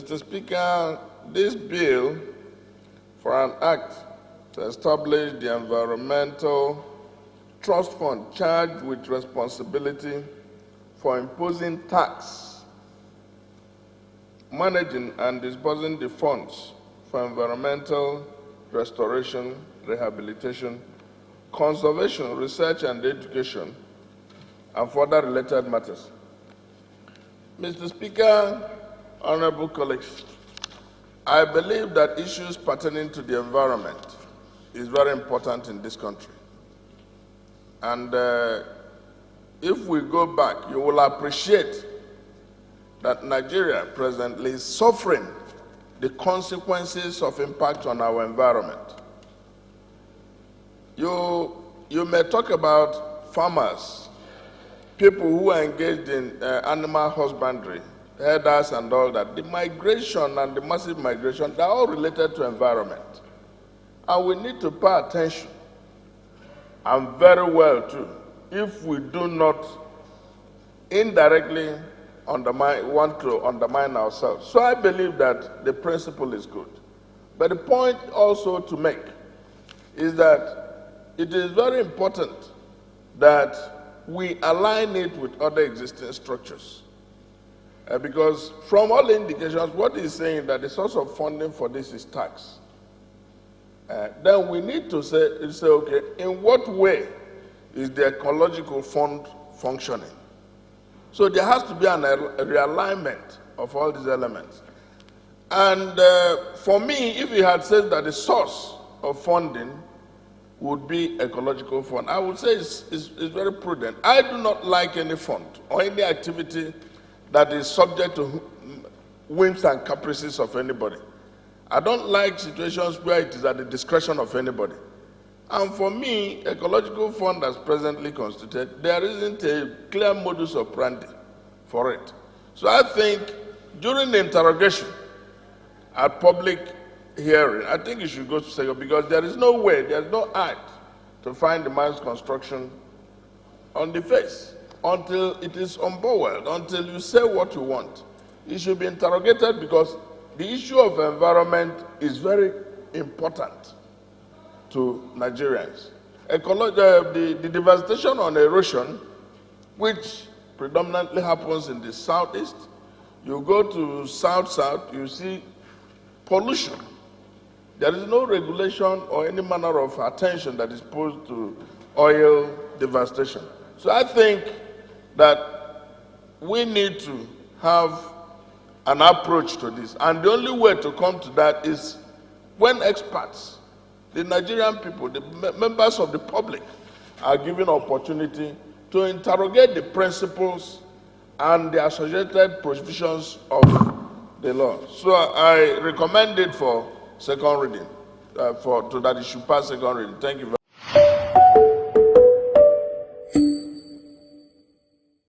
Mr. Speaker, this bill for an act to establish the Environmental Trust Fund charged with responsibility for imposing tax, managing and disbursing the funds for environmental restoration, rehabilitation, conservation, research and education, and further related matters. Mr. Speaker, honorable colleagues, I believe that issues pertaining to the environment is very important in this country. And if we go back, you will appreciate that Nigeria presently is suffering the consequences of impact on our environment. You may talk about farmers, people who are engaged in animal husbandry, herders and all that. The migration and the massive migration, they're all related to environment. And we need to pay attention, and very well too, if we do not indirectly want to undermine ourselves. So I believe that the principle is good. But the point also to make is that it is very important that we align it with other existing structures. Because from all indications, what he's saying that the source of funding for this is tax. Then we need to say, okay, in what way is the ecological fund functioning? So there has to be a realignment of all these elements. And for me, if he had said that the source of funding would be ecological fund, I would say it's very prudent. I do not like any fund or any activity that is subject to whims and caprices of anybody. I don't like situations where it is at the discretion of anybody. And for me, ecological fund as presently constituted, there isn't a clear modus operandi for it. So I think during the interrogation at public hearing, I think you should go to second, because there is no way, there's no act to find the man's construction on the face until it is unboweled, until you say what you want. It should be interrogated, because the issue of environment is very important to Nigerians. The devastation on erosion, which predominantly happens in the southeast, you go to south-south, you see pollution. There is no regulation or any manner of attention that is posed to oil devastation. So I think that we need to have an approach to this. And the only way to come to that is when experts, the Nigerian people, the members of the public, are given opportunity to interrogate the principles and the associated provisions of the law. So I recommend it for second reading, that it should pass second reading. Thank you very much.